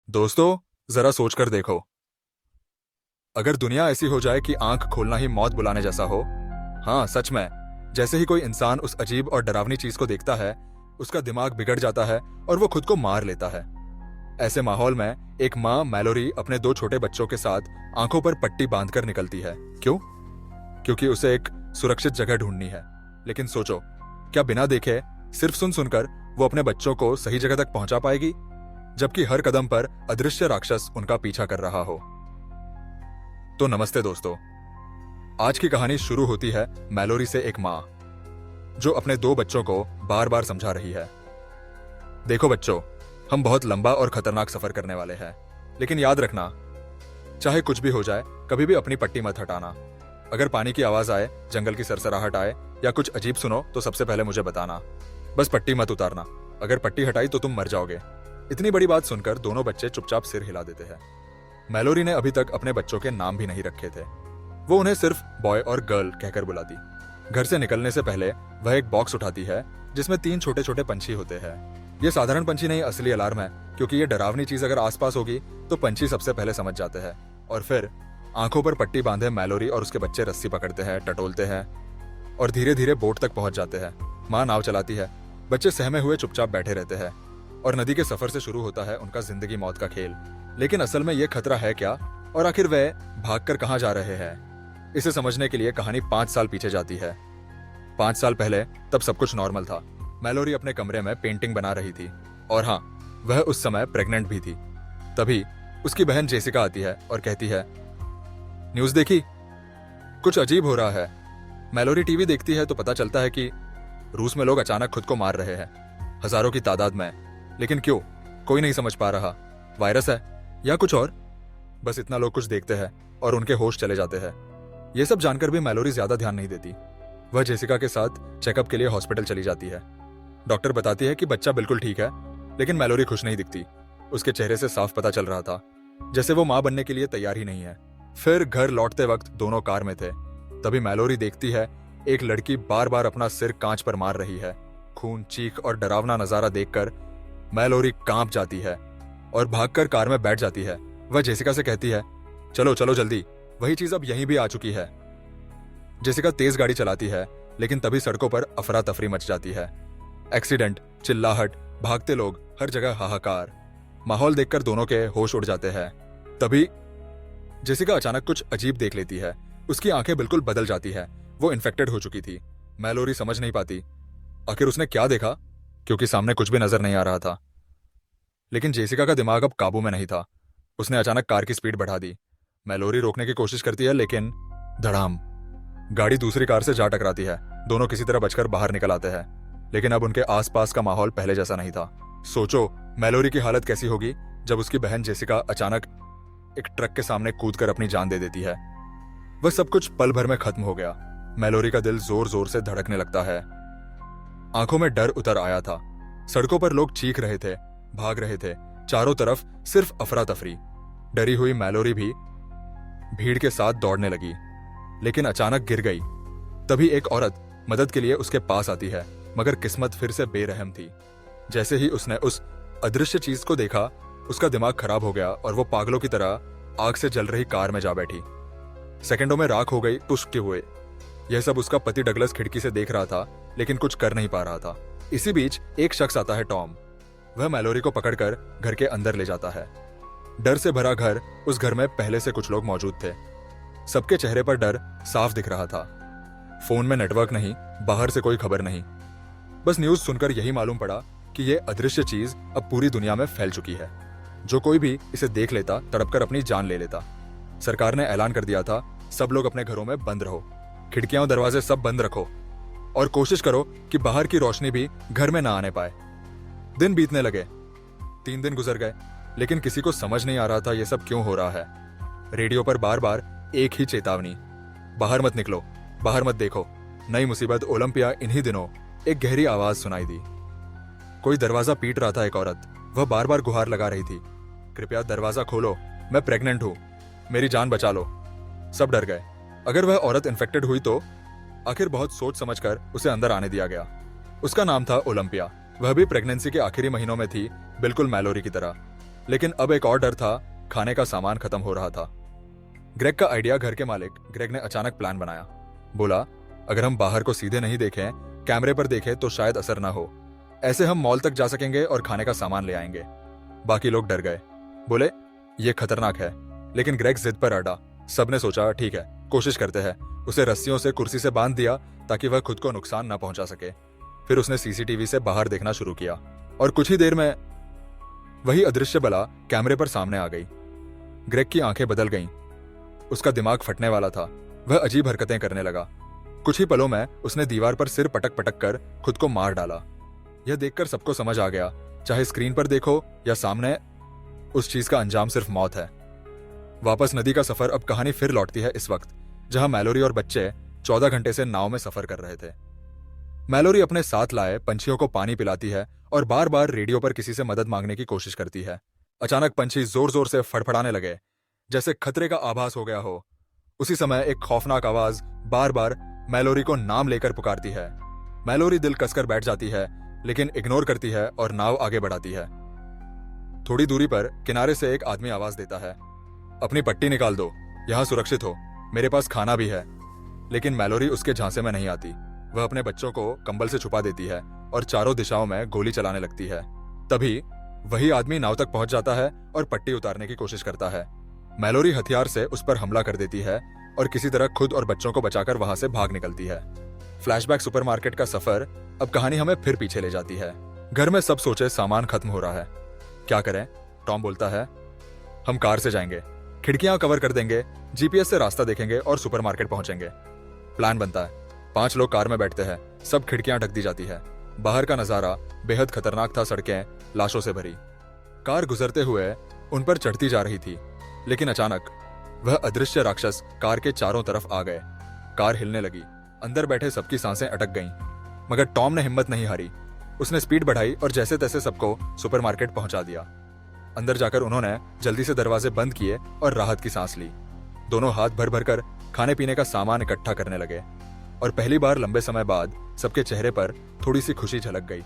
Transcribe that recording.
दोस्तों, जरा सोचकर देखो। अगर दुनिया ऐसी हो जाए कि आंख खोलना ही मौत बुलाने जैसा हो। हाँ, सच में। जैसे ही कोई इंसान उस अजीब और डरावनी चीज को देखता है, उसका दिमाग बिगड़ जाता है और वो खुद को मार लेता है। ऐसे माहौल में एक माँ मैलोरी अपने दो छोटे बच्चों के साथ आंखों पर पट्टी बांधकर निकलती है। क्यों? क्योंकि उसे एक सुरक्षित जगह ढूंढनी है। लेकिन सोचो, क्या बिना देखे, सिर्फ सुन सुनकर वो अपने बच्चों को सही जगह तक पहुंचा पाएगी, जबकि हर कदम पर अदृश्य राक्षस उनका पीछा कर रहा हो? तो नमस्ते दोस्तों। आज की कहानी शुरू होती है मैलोरी से, एक माँ जो अपने दो बच्चों को बार बार समझा रही है। देखो बच्चों, हम बहुत लंबा और खतरनाक सफर करने वाले हैं, लेकिन याद रखना, चाहे कुछ भी हो जाए, कभी भी अपनी पट्टी मत हटाना। अगर पानी की आवाज आए, जंगल की सरसराहट आए या कुछ अजीब सुनो तो सबसे पहले मुझे बताना। बस पट्टी मत उतारना। अगर पट्टी हटाई तो तुम मर जाओगे। इतनी बड़ी बात सुनकर दोनों बच्चे चुपचाप सिर हिला देते हैं। मैलोरी ने अभी तक अपने बच्चों के नाम भी नहीं रखे थे। वो उन्हें सिर्फ बॉय और गर्ल कहकर बुलाती। घर से निकलने से पहले वह एक बॉक्स उठाती है जिसमें 3 छोटे छोटे पंछी होते हैं। ये साधारण पंछी नहीं, असली अलार्म है, क्योंकि ये डरावनी चीज अगर आसपास होगी तो पंछी सबसे पहले समझ जाते हैं। और फिर आंखों पर पट्टी बांधे मैलोरी और उसके बच्चे रस्सी पकड़ते हैं, टटोलते हैं और धीरे धीरे बोट तक पहुंच जाते हैं। माँ नाव चलाती है, बच्चे सहमे हुए चुपचाप बैठे रहते हैं और नदी के सफर से शुरू होता है उनका जिंदगी मौत का खेल। लेकिन असल में ये खतरा है क्या, और आखिर वे भागकर कहां जा रहे हैं? इसे समझने के लिए कहानी 5 साल पीछे जाती है। 5 साल पहले तब सब कुछ नॉर्मल था। मैलोरी अपने कमरे में पेंटिंग बना रही थी और हाँ, वह उस समय प्रेग्नेंट भी थी। तभी उसकी बहन जेसिका आती है और कहती है, न्यूज़ देखी? कुछ अजीब हो रहा है। मैलोरी टीवी देखती है तो पता चलता है कि रूस में लोग अचानक खुद को मार रहे हैं, हजारों की तादाद में। लेकिन क्यों? कोई नहीं समझ पा रहा। वायरस है या कुछ और? बस इतना लोग कुछ देखते हैं और उनके होश चले जाते हैं। ये सब जानकर भी मैलोरी ज्यादा ध्यान नहीं देती। वह जेसिका के साथ चेकअप के लिए हॉस्पिटल चली जाती है। डॉक्टर बताती है कि बच्चा बिल्कुल ठीक है, लेकिन मैलोरी खुश नहीं दिखती। उसके चेहरे से साफ पता चल रहा था जैसे वो मां बनने के लिए तैयार ही नहीं है। फिर घर लौटते वक्त दोनों कार में थे। तभी मैलोरी देखती है एक लड़की बार बार अपना सिर कांच पर मार रही है। खून, चीख और डरावना नजारा देखकर मैलोरी कांप जाती है और भागकर कार में बैठ जाती है। वह जेसिका से कहती है, चलो चलो जल्दी, वही चीज अब यहीं भी आ चुकी है। जेसिका तेज गाड़ी चलाती है, लेकिन तभी सड़कों पर अफरा तफरी मच जाती है। एक्सीडेंट, चिल्लाहट, भागते लोग, हर जगह हाहाकार। माहौल देखकर दोनों के होश उड़ जाते हैं। तभी जेसिका अचानक कुछ अजीब देख लेती है। उसकी आंखें बिल्कुल बदल जाती है। वो इन्फेक्टेड हो चुकी थी। मैलोरी समझ नहीं पाती आखिर उसने क्या देखा, क्योंकि सामने कुछ भी नजर नहीं आ रहा था। लेकिन जेसिका का दिमाग अब काबू में नहीं था। उसने अचानक कार की स्पीड बढ़ा दी। मैलोरी रोकने की कोशिश करती है, लेकिन धड़ाम, गाड़ी दूसरी कार से जा टकराती है। दोनों किसी तरह बचकर बाहर निकल आते हैं, लेकिन अब उनके आसपास का माहौल पहले जैसा नहीं था। सोचो मैलोरी की हालत कैसी होगी जब उसकी बहन जेसिका अचानक एक ट्रक के सामने कूदकर अपनी जान दे देती है। वह सब कुछ पल भर में खत्म हो गया। मैलोरी का दिल जोर जोर से धड़कने लगता है। आंखों में डर उतर आया था। सड़कों पर लोग चीख रहे थे, भाग रहे थे, चारों तरफ सिर्फ अफरा तफरी। डरी हुई मैलोरी भी भीड़ के साथ दौड़ने लगी, लेकिन अचानक गिर गई। तभी एक औरत मदद के लिए उसके पास आती है, मगर किस्मत फिर से बेरहम थी। जैसे ही उसने उस अदृश्य चीज को देखा, उसका दिमाग खराब हो गया और वो पागलों की तरह आग से जल रही कार में जा बैठी। सेकंडों में राख हो गई, पुष्ट हुए। यह सब उसका पति डगलस खिड़की से देख रहा था, लेकिन कुछ कर नहीं पा रहा था। इसी बीच एक शख्स आता है, टॉम। वह मैलोरी को पकड़कर घर के अंदर ले जाता है। डर से भरा घर, उस घर में पहले से कुछ लोग मौजूद थे। सबके चेहरे पर डर साफ दिख रहा था। फोन में नेटवर्क नहीं, बाहर से कोई खबर नहीं। बस न्यूज सुनकर यही मालूम पड़ा कि यह अदृश्य चीज अब पूरी दुनिया में फैल चुकी है। जो कोई भी इसे देख लेता, तड़पकर अपनी जान ले लेता। सरकार ने ऐलान कर दिया था, सब लोग अपने घरों में बंद रहो, खिड़कियां और दरवाजे सब बंद रखो और कोशिश करो कि बाहर की रोशनी भी घर में ना आने पाए। दिन बीतने लगे। 3 दिन गुजर गए, लेकिन किसी को समझ नहीं आ रहा था ये सब क्यों हो रहा है। रेडियो पर बार बार एक ही चेतावनी, बाहर मत निकलो, बाहर मत देखो, नई मुसीबत ओलंपिया। इन्हीं दिनों एक गहरी आवाज सुनाई दी। कोई दरवाजा पीट रहा था। एक औरत, वह बार बार गुहार लगा रही थी, कृपया दरवाजा खोलो, मैं प्रेग्नेंट हूं, मेरी जान बचा लो। सब डर गए। अगर वह औरत इन्फेक्टेड हुई तो? आखिर बहुत सोच समझकर उसे अंदर आने दिया गया। उसका नाम था ओलंपिया। वह भी प्रेगनेंसी के आखिरी महीनों में थी, बिल्कुल मैलोरी की तरह। लेकिन अब एक और डर था, खाने का सामान खत्म हो रहा था। ग्रेग का आइडिया घर के मालिक ग्रेग ने अचानक प्लान बनाया। बोला, अगर हम बाहर को सीधे नहीं देखें, कैमरे पर देखें तो शायद असर ना हो। ऐसे हम मॉल तक जा सकेंगे और खाने का सामान ले आएंगे। बाकी लोग डर गए, बोले ये खतरनाक है, लेकिन ग्रेग जिद पर अड़ा। सबने सोचा ठीक है, कोशिश करते हैं। उसे रस्सियों से कुर्सी से बांध दिया ताकि वह खुद को नुकसान न पहुंचा सके। फिर उसने सीसीटीवी से बाहर देखना शुरू किया और कुछ ही देर में वही अदृश्य बला कैमरे पर सामने आ गई। ग्रेग की आंखें बदल गईं। उसका दिमाग फटने वाला था। वह अजीब हरकतें करने लगा। कुछ ही पलों में उसने दीवार पर सिर पटक पटक कर खुद को मार डाला। यह देखकर सबको समझ आ गया, चाहे स्क्रीन पर देखो या सामने, उस चीज का अंजाम सिर्फ मौत है। वापस नदी का सफर। अब कहानी फिर लौटती है इस वक्त जहां मैलोरी और बच्चे 14 घंटे से नाव में सफर कर रहे थे। मैलोरी अपने साथ लाए पंछियों को पानी पिलाती है और बार बार रेडियो पर किसी से मदद मांगने की कोशिश करती है। अचानक पंछी जोर जोर से फड़फड़ाने लगे, जैसे खतरे का आभास हो गया हो। उसी समय एक खौफनाक आवाज बार बार मैलोरी को नाम लेकर पुकारती है। मैलोरी दिल कसकर बैठ जाती है, लेकिन इग्नोर करती है और नाव आगे बढ़ाती है। थोड़ी दूरी पर किनारे से एक आदमी आवाज देता है, अपनी पट्टी निकाल दो, यहां सुरक्षित हो, मेरे पास खाना भी है। लेकिन मैलोरी उसके झांसे में नहीं आती। वह अपने बच्चों को कंबल से छुपा देती है और चारों दिशाओं में गोली चलाने लगती है। तभी वही आदमी नाव तक पहुंच जाता है और पट्टी उतारने की कोशिश करता है। मैलोरी हथियार से उस पर हमला कर देती है और किसी तरह खुद और बच्चों को बचाकर वहां से भाग निकलती है। फ्लैशबैक सुपरमार्केट का सफर। अब कहानी हमें फिर पीछे ले जाती है। घर में सब सोचे सामान खत्म हो रहा है, क्या करें? टॉम बोलता है, हम कार से जाएंगे, खिड़कियां कवर कर देंगे, जीपीएस से रास्ता देखेंगे और सुपरमार्केट पहुंचेंगे। प्लान बनता है। 5 लोग कार में बैठते हैं। सब खिड़कियां ढक दी जाती है। बाहर का नजारा बेहद खतरनाक था। सड़कें लाशों से भरी। कार गुजरते हुए उन पर चढ़ती जा रही थी, लेकिन अचानक वह अदृश्य राक्षस कार के चारों तरफ आ गए। कार हिलने लगी। अंदर बैठे सबकी सांसें अटक गईं। मगर टॉम ने हिम्मत नहीं हारी। उसने स्पीड बढ़ाई और जैसे तैसे सबको सुपरमार्केट पहुंचा दिया। अंदर जाकर उन्होंने जल्दी से दरवाजे बंद किए और राहत की सांस ली। दोनों हाथ भर भर कर खाने पीने का सामान इकट्ठा करने लगे और पहली बार लंबे समय बाद सबके चेहरे पर थोड़ी सी खुशी झलक गई।